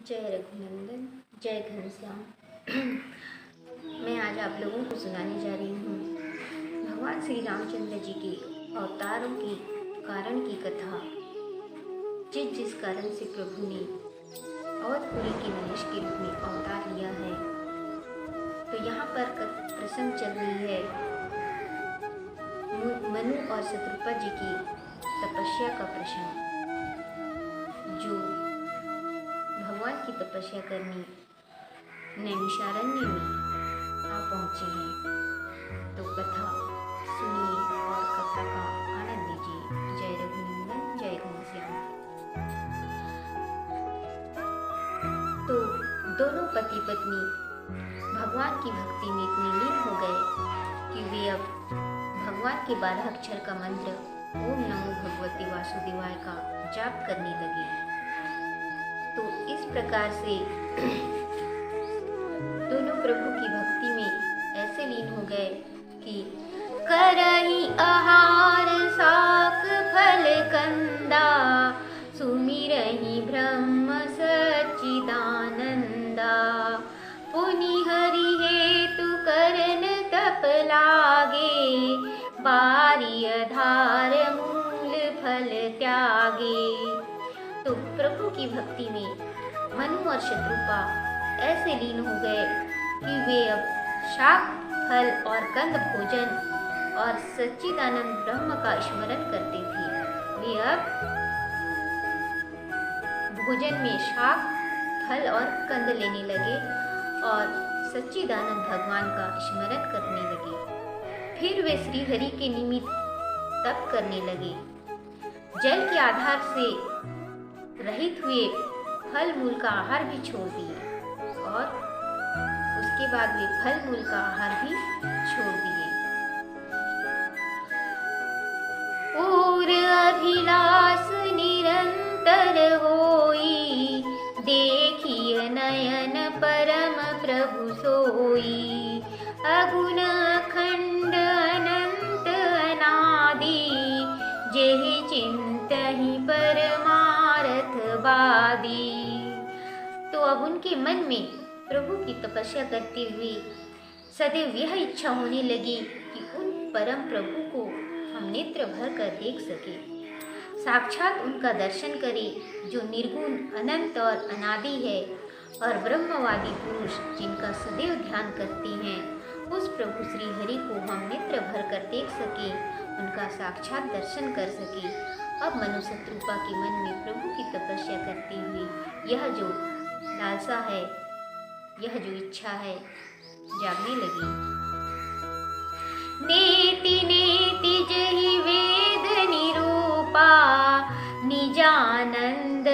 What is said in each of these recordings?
जय रघुनंदन, जय घनश्याम। मैं आज आप लोगों को सुनाने जा रही हूँ भगवान श्री रामचंद्र जी के अवतारों के कारण की कथा। जिस कारण से प्रभु ने अवधपुरी के मनुष्य के रूप में अवतार लिया है। तो यहाँ पर प्रसंग चल रही है मनु और शत्रुपा जी की तपस्या का प्रसंग, जो भगवान की तपस्या करने नैमिषारण्य में आ पहुँचे हैं। तो कथा सुनिए और कथा का आनंद लीजिए। जय रघुनंदन, जय घनश्याम। तो दोनों पति पत्नी भगवान की भक्ति में इतने लीन हो गए कि वे अब भगवान के 12 अक्षर का मंत्र ओम नमो भगवते वासुदेवाय का जाप करने लगे। तो इस प्रकार से दोनों प्रभु की भक्ति में ऐसे लीन हो गए कि करहि आहार साक फल कंदा, सुमिरहि ब्रह्म सच्चिदानंदा। पुनि हरि हेतु करन तप लागे, बारी आधार मूल फल त्यागे। तो प्रभु की भक्ति में मनु और शत्रुपा ऐसे लीन हो गए कि वे अब शाक फल और कंद भोजन और सच्चिदानंद ब्रह्म का स्मरण करते थे। वे अब भोजन में शाक फल और कंद लेने लगे और सच्चिदानंद भगवान का स्मरण करने लगे। फिर वे श्री हरि के निमित्त तप करने लगे। जल के आधार से रहित हुए फल मूल का आहार भी छोड़ दिए और उसके बाद वे फल मूल का आहार भी छोड़ दिए। और अभिलाष निरंतर होई, देखिए नयन परम प्रभु सोई। अगुण अखंड अनंत अनादि, जेहि चिंतहि परमार्थ वादी। तो अब उनके मन में प्रभु की तपस्या करते हुए सदैव यह इच्छा होने लगी कि उन परम प्रभु को हम नेत्र भर कर देख सके, साक्षात उनका दर्शन करें, जो निर्गुण अनंत और अनादि है और ब्रह्मवादी पुरुष जिनका सदैव ध्यान करते हैं। उस प्रभु श्री हरि को हम नेत्र भर कर देख सके, उनका साक्षात दर्शन कर सके। अब मनु शत्रुपा के मन में प्रभु की तपस्या करते हुए यह जो लालसा है, यह जो इच्छा है, जागने लगी। नेति नेति जहि वेद निरूपा, निजानंद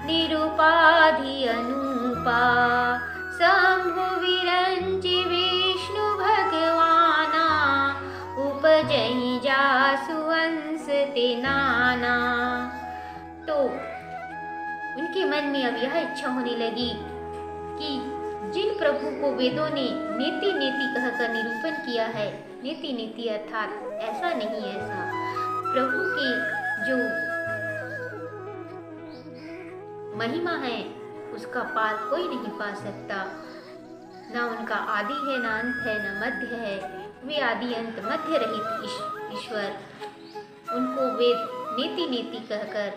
निरूपाधि अनूपा। शंभु विरंचि विष्णु भगवाना, उपजहि जासु अंश ते नाना। तो उनके मन में अब यह इच्छा होने लगी कि जिन प्रभु को वेदों ने नेति नेति कहकर निरूपण किया है, नेति नेति अर्थात ऐसा नहीं ऐसा, प्रभु की जो महिमा है उसका पार कोई नहीं पा सकता। ना उनका आदि है, ना अंत है, ना मध्य है। वे आदि अंत मध्य रहित ईश्वर, उनको वेद नेति नेति कहकर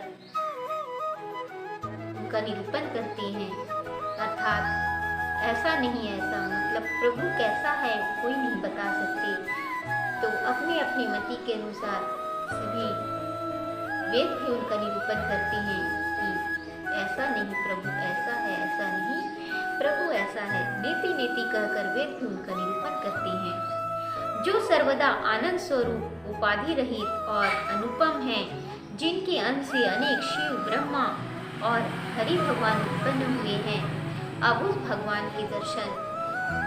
उनका निरूपण करते हैं। अर्थात ऐसा नहीं ऐसा, मतलब प्रभु कैसा है कोई नहीं बता सकते। तो अपने अपनी मति के अनुसार सभी वेद भी उनका निरूपण करते हैं कि ऐसा नहीं, प्रभु ऐसा है, ऐसा नहीं, प्रभु ऐसा है। नेति नेति कहकर वेद भी उनका निरूपण करते हैं। जो सर्वदा आनंद स्वरूप उपाधि रहित और अनुपम है, जिनके अंश से अनेक शिव ब्रह्मा और हरि भगवान उत्पन्न हुए हैं। अब उस भगवान के दर्शन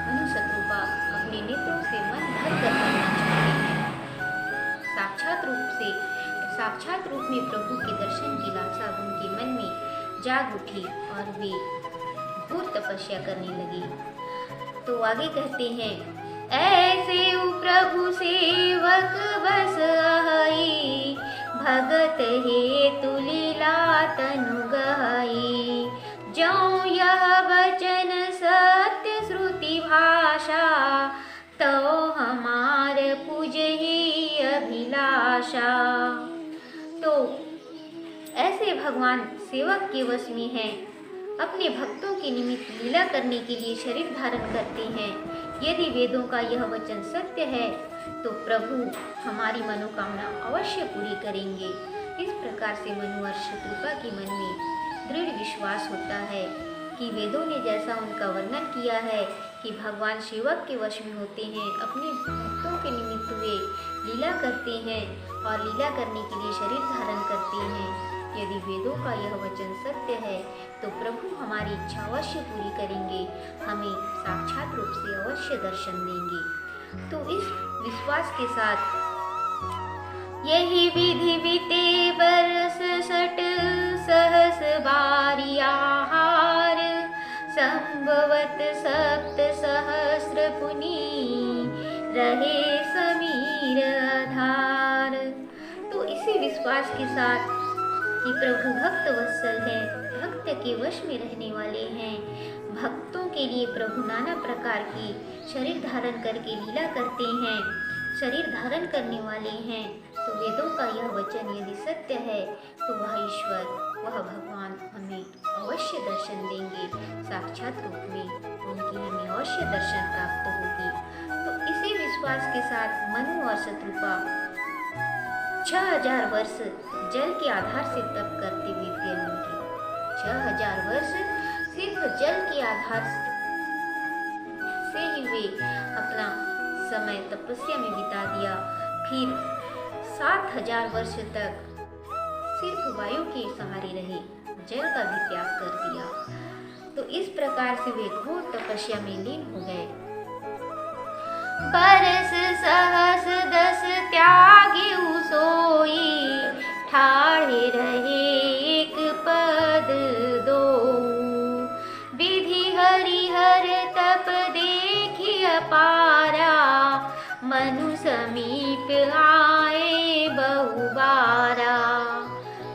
मनु शत्रुपा अपने नेत्रों से मन भर कर करना चाहते हैं। साक्षात रूप में प्रभु के दर्शन की लालसा उनके मन में जाग उठी और वे घोर तपस्या करने लगे। तो आगे कहते हैं, ऐसे प्रभु सेवक बस आई, भगत हेतु लीला तनु गई। जौ यह वचन सत्य श्रुति भाषा, तो हमार पूजही अभिलाषा। तो ऐसे भगवान सेवक के वश में हैं, अपने भक्तों के निमित्त लीला करने के लिए शरीर धारण करते हैं। यदि वेदों का यह वचन सत्य है तो प्रभु हमारी मनोकामना अवश्य पूरी करेंगे। इस प्रकार से मनु और शत्रुपा के मन में दृढ़ विश्वास होता है कि वेदों ने जैसा उनका वर्णन किया है कि भगवान सेवक के वश में होते हैं, अपने भक्तों के निमित्त वे लीला करते हैं और लीला करने के लिए शरीर धारण करते हैं। यदि वेदों का यह वचन सत्य है तो प्रभु हमारी इच्छा अवश्य पूरी करेंगे, हमें साक्षात रूप से अवश्य दर्शन देंगे। तो इस विश्वास के साथ यही विधि बीते बरस 60 सहस बारी आहार, संभवत 7 सहस्र पुनि रहे समीर आधार। तो इसी विश्वास के साथ कि प्रभु भक्त वत्सल है, भक्त के वश में रहने वाले हैं, भक्तों के लिए प्रभु नाना प्रकार की शरीर धारण करके लीला करते हैं, शरीर धारण करने वाले हैं। तो वेदों का यह वचन यदि सत्य है तो वह ईश्वर, वह भगवान हमें अवश्य दर्शन देंगे, साक्षात रूप में उनकी हमें अवश्य दर्शन प्राप्त होगी। तो इसी विश्वास के साथ मनु और शत्रुपा 6000 वर्ष जल के आधार से तप करते विद्यमान थे। 6000 वर्ष सिर्फ जल के आधार से ही वे अपना समय तपस्या में बिता दिया। फिर 7000 वर्ष तक सिर्फ वायु के सहारे रहे, जल का भी त्याग कर दिया। तो इस प्रकार से वे घोर तपस्या में लीन हो गए। बरस सहस 10 त्यागी सोई, ठाढ़े रहे एक पद दो। विधि हरिहर तप देखी अपारा, मनु समीप आए बहुबारा।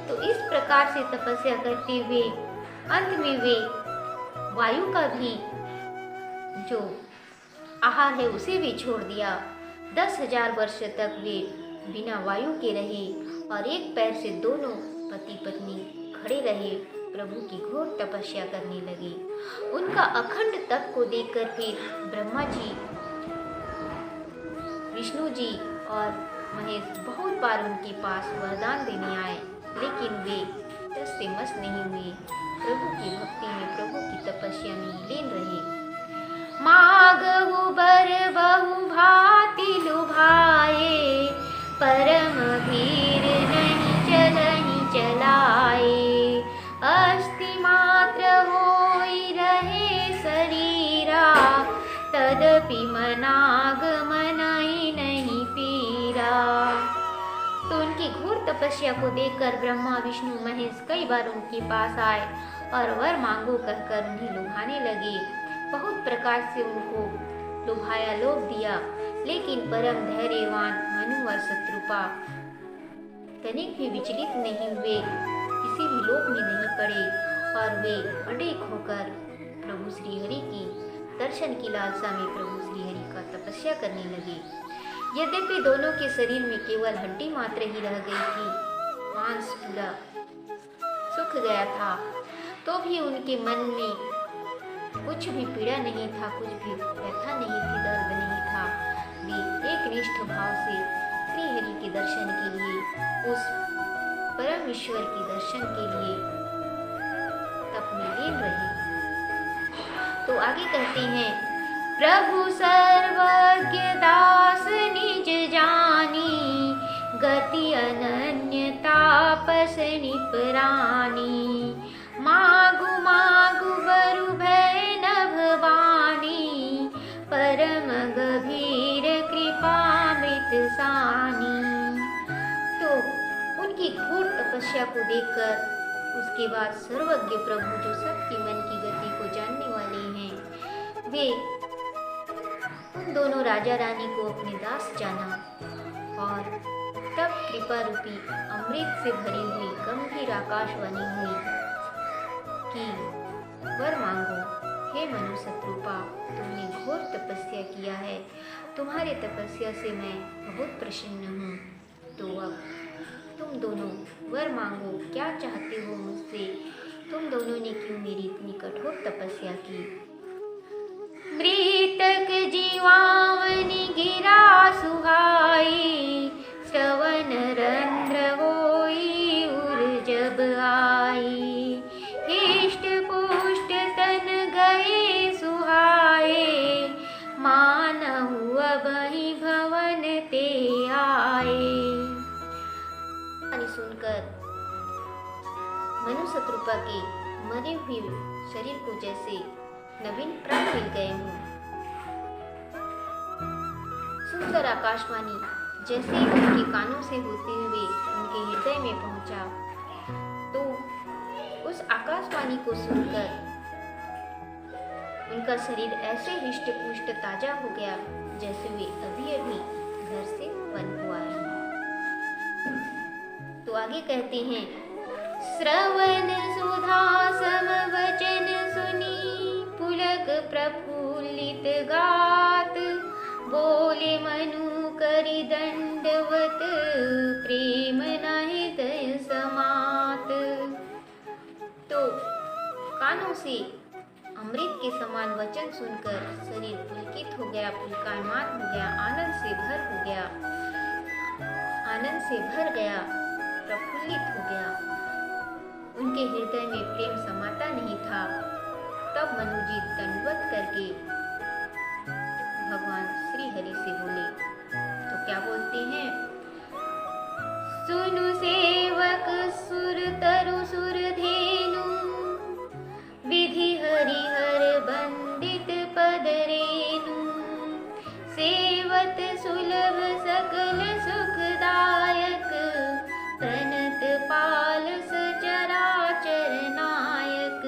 तो इस प्रकार से तपस्या करते हुए अंत में वे वायु का भी जो आहार है उसे भी छोड़ दिया। 10,000 वर्ष तक वे बिना वायु के रहे और एक पैर से दोनों पति पत्नी खड़े रहे, प्रभु की घोर तपस्या करने लगे। उनका अखंड तप को देखकर फिर ब्रह्मा जी, विष्णु जी और महेश बहुत बार उनके पास वरदान देने आए, लेकिन वे टस से मस नहीं हुए। प्रभु की भक्ति में, प्रभु की तपस्या में लीन रहे। मागहु बर बहु भांति लुभाए, परम धीर नहीं चलहि चलाए। अस्थि मात्र होई रहे शरीरा, तदपि मनाग मनहि नहीं पीरा। तो उनकी घोर तपस्या को देखकर ब्रह्मा विष्णु महेश कई बार उनके पास आए और वर मांगो कहकर उन्हें लुभाने लगे। बहुत प्रकार से उनको लुभाया, लोभ दिया, लेकिन परम धैर्यवान मनु और शत्रुपा तनिक भी विचलित नहीं हुए, किसी भी लोभ में नहीं पड़े और वे अडिग होकर प्रभु श्री हरि की दर्शन की लालसा में प्रभु श्री हरि का तपस्या करने लगे। यद्यपि दोनों के शरीर में केवल हड्डी मात्र ही रह गई थी, मांस पूरा सूख गया था, तो भी उनके मन में कुछ भी पीड़ा नहीं था, कुछ भी व्यथा नहीं थी, दर्द नहीं था। वे एक निष्ठ भाव से श्री हरि के दर्शन के लिए, उस परम ईश्वर के दर्शन के लिए तप में लीन रहे। तो आगे कहते हैं, प्रभु सर्वज्ञ दास निज जानी, गति अनन्य तापस निपरानी। मागु मागु बरु भय न भवानी, परम गभीर कृपामृत सानी। तो उनकी घोर तपस्या को देखकर उसके बाद सर्वज्ञ प्रभु जो सबके मन की गति को जानने वाले हैं, वे उन दोनों राजा रानी को अपने दास जाना और तब कृपा रूपी अमृत से भरी हुई गंभीर आकाशवाणी हुई कि वर मांगो। हे मनु शत्रुपा, तुमने घोर तपस्या किया है, तुम्हारी तपस्या से मैं बहुत प्रसन्न हूँ। तो अब तुम दोनों वर मांगो, क्या चाहते हो मुझसे? तुम दोनों ने क्यों मेरी इतनी कठोर तपस्या की? मृतक जीवावनि गिरा सुहाई, श्रवण रंध्र होई उर जब आई। हिष्ट पुष्ट तन गए सुहाए, मानहु अबहि भवन ते आए। सुनकर मनु शत्रुपा के मरे हुए शरीर को जैसे नवीन प्राण मिल गए हों। सुंदर आकाशवाणी जैसे ही उनके कानों से होते हुए उनके हृदय में पहुंचा, तो उस आकाशवाणी को सुनकर उनका शरीर ऐसे हिष्ट पुष्ट ताजा हो गया जैसे वे अभी अभी घर से वन हुआ है। तो आगे कहते हैं, श्रवण सुधा सम वचन सुनी, पुलक प्रफुल्लित गात, बोले मनु करि दंडवत, प्रेम न हृदय समात। तो कानों से अमृत के समान वचन सुनकर शरीर पुलकित हो गया, पुलकायमान हो गया, आनंद से भर गया, प्रफुल्लित हो गया। उनके हृदय में प्रेम समाता नहीं था। तब मनु जी दंडवत करके भगवान श्री हरि से बोले। तो क्या बोलते हैं? सुनु सेवक सुर तरु सुर धेनु, विधि हरिहर बंदित पद रेनु, सेवत सुलभ सकल सुखदायक, प्रणत पाल सचराचर नायक।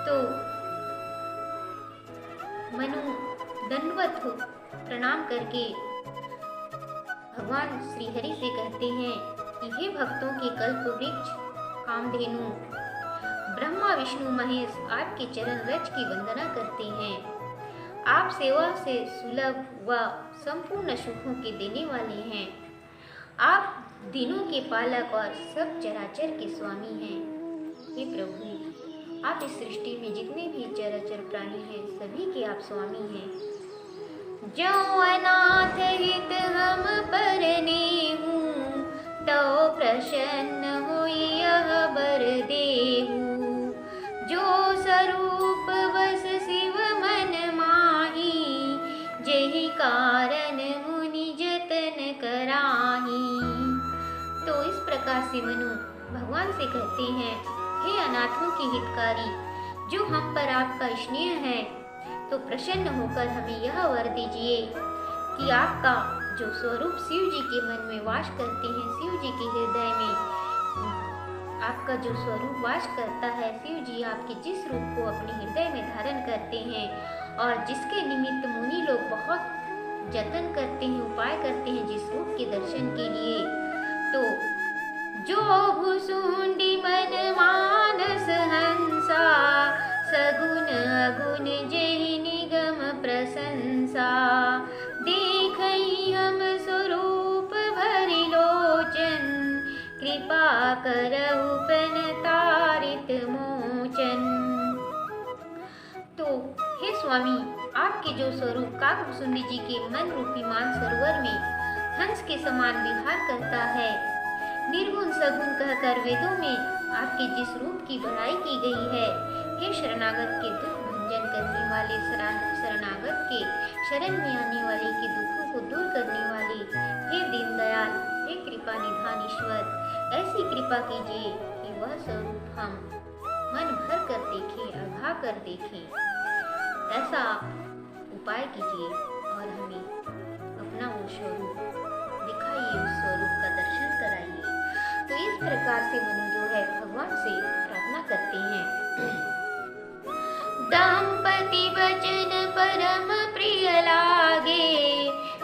तो मनु दंडवत हो प्रणाम करके भगवान श्री हरि से कहते हैं कि हे भक्तों के कल्प वृक्ष कामधेनु, ब्रह्मा विष्णु महेश आपके चरण रज की वंदना करते हैं। आप सेवा से सुलभ व संपूर्ण सुखों के देने वाले हैं। आप दिनों के पालक और सब चराचर के स्वामी हैं। हे प्रभु, आप इस सृष्टि में जितने भी चराचर प्राणी हैं सभी के आप स्वामी हैं। जो अनाथ हित हम परनेहु, तो प्रसन्न होई यह बर देहु। जो स्वरूप बस शिव मन माही, जेहि कारण मुनि जतन कराही। तो इस प्रकार से मनु भगवान से कहते हैं, हे अनाथों के हितकारी, जो हम पर आपका स्नेह है, तो प्रसन्न होकर हमें यह वर दीजिए कि आपका जो स्वरूप शिव जी के मन में वास करते हैं, शिव जी के हृदय में आपका जो स्वरूप वास करता है, शिव जी आपके जिस रूप को अपने हृदय में धारण करते हैं और जिसके निमित्त मुनि लोग बहुत जतन करते हैं, उपाय करते हैं जिस रूप के दर्शन के लिए, तो जो भुसुंडी मन मानस हंसा, सगुन अगुन जेहि निगम प्रशंसा। देखहि हम स्वरूप भरि लोचन, कृपा करहु प्रणतारित मोचन। तो हे स्वामी, आपके जो स्वरूप काकभुसुंडी जी के मन रूपी मान सरोवर में हंस के समान विहार करता है, निर्गुण सगुण कहकर वेदों में आपके जिस रूप की बड़ाई की गई है, हे शरणागत के दुख भंजन करने वाले, शरणागत के शरण में आने वाले के दुखों को दूर करने वाले, हे दीनदयाल, हे कृपा निधान ईश्वर, ऐसी कृपा कीजिए कि वह स्वरूप हम मन भर कर देखें, अघा कर देखें। ऐसा उपाय कीजिए और हमें अपना वो स्वरूप दिखाइए, उस स्वरूप का दर्शन कराइए। तो इस प्रकार से मनु जो है भगवान से प्रार्थना करते हैं। दंपति वचन परम प्रिय लागे,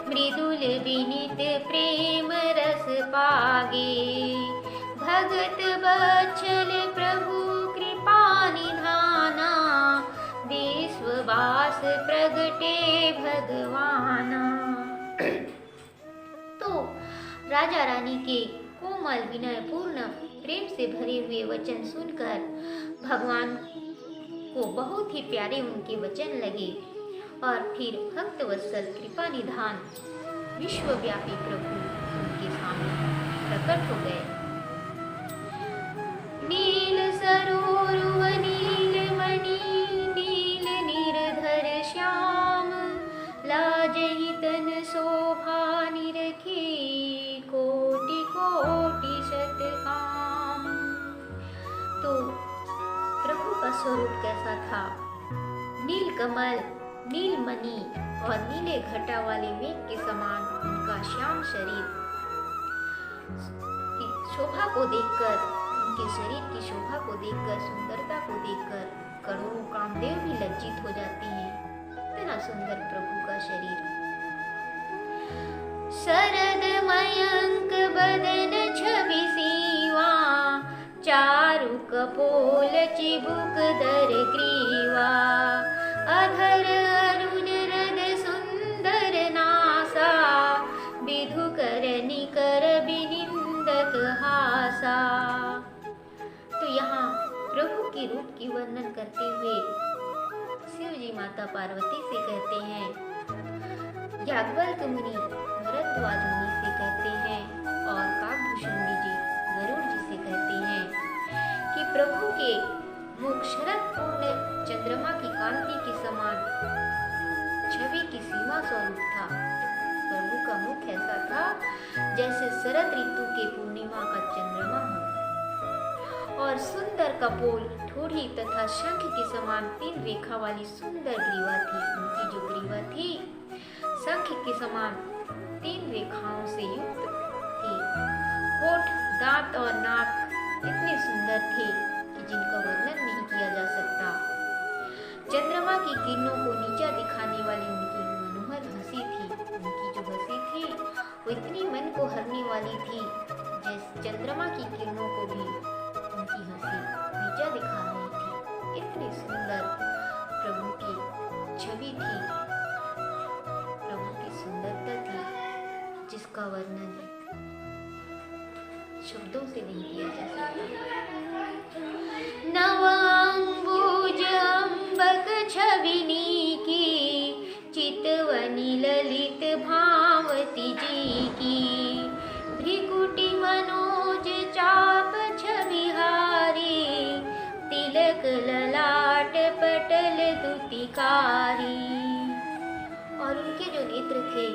मृदुल विनीत प्रेम रस पागे। भगत बत्सल प्रभु कृपा निधान, भगवाना। तो राजा रानी के कोमल विनय पूर्ण प्रेम से भरे हुए वचन सुनकर भगवान को बहुत ही प्यारे उनके वचन लगे और फिर भक्त वत्सल कृपा निधान विश्वव्यापी प्रभु उनके सामने प्रकट हो गए। नील सरोरुह नीलमणि नील निर्धर श्याम लाजहि तन शोभा निरखे कोटि कोटि शतकाम। तो प्रभु का स्वरूप कैसा था? नील कमल, नीलमणि और नीले घटा वाले मेघ के समान उनका श्याम शरीर की शोभा को देखकर, उनके शरीर की शोभा को देखकर, सुंदरता को देखकर करोड़ों कामदेव भी लज्जित हो जाते हैं। इतना सुंदर प्रभु का शरीर। शरद मयंक बदन छवि सीवा चारु कपोल चिबुक दर ग्रीवा अधर अरुण हृद सुंदर नासा विधु कर निकर बिनिंदक हासा। तो यहाँ प्रभु के रूप की वर्णन करते हुए शिव जी माता पार्वती से कहते हैं, याज्ञवल्क्य मुनि भरद्वाज मुनि से कहते हैं और काकभूषुंडी जी गरुड़ जी से कहते हैं कि प्रभु के मुख शरद पूर्ण चंद्रमा की कांति के समान छवि की सीमा स्वरूप था। प्रभु का मुख ऐसा था जैसे शरद ऋतु के पूर्णिमा का चंद्रमा हो और सुंदर कपोल, ठोड़ी तथा शंख के समान 3 रेखा वाली सुंदर ग्रीवा थी। उनकी जो ग्रीवा थी शंख के समान 3 रेखाओं से युक्त थी। होठ, दांत और नाक इतने सुंदर थे कि जिनका वर्णन नहीं किया जा सकता। चंद्रमा की किरणों को नीचा दिखाने वाली उनकी मनोहर हंसी थी। उनकी जो हंसी थी वो इतनी मन को हरने वाली थी जैसे चंद्रमा की किरणों को भी उनकी हंसी नीचा दिखा रही थी। इतनी सुंदर प्रभु की छवि थी, प्रभु की सुंदरता थी जिसका वर्णन शब्दों से नहीं किया जा सकता। नवांबुज अम्बक छविनी की चितवनी ललित भावती जी की भ्रिकुटी मनोज चाप छविहारी तिलक ललाट पटल दुतिकारी। और उनके जो नेत्र थे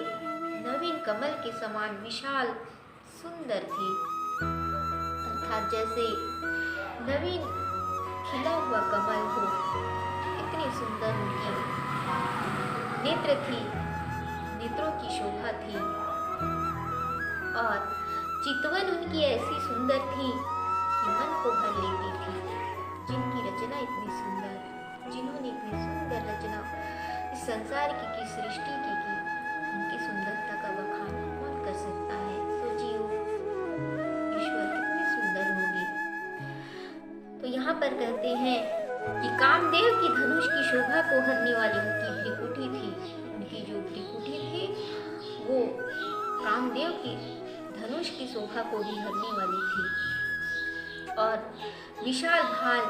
नवीन कमल के समान विशाल सुंदर थे, अर्थात जैसे नवीन खिला हुआ कमल हो, इतनी सुंदर उनकी नेत्र थी, नेत्रों की शोभा थी। और चितवन उनकी ऐसी सुंदर थी कि मन को भर लेती थी। जिनकी रचना इतनी सुंदर, जिन्होंने इतनी सुंदर रचना इस संसार की सृष्टि की उनकी सुंदरता का बखान कौन कर सकता है? सोचिए ईश्वर कितने सुंदर होंगे। तो यहाँ पर कहते हैं कि कामदेव की धनुष की शोभा को हरने वाली उनकी भ्रिकुटी थी। उनकी जो भ्रिकुटी थी वो कामदेव की धनुष की शोभा को भी हरने वाली थी। और विशाल भाल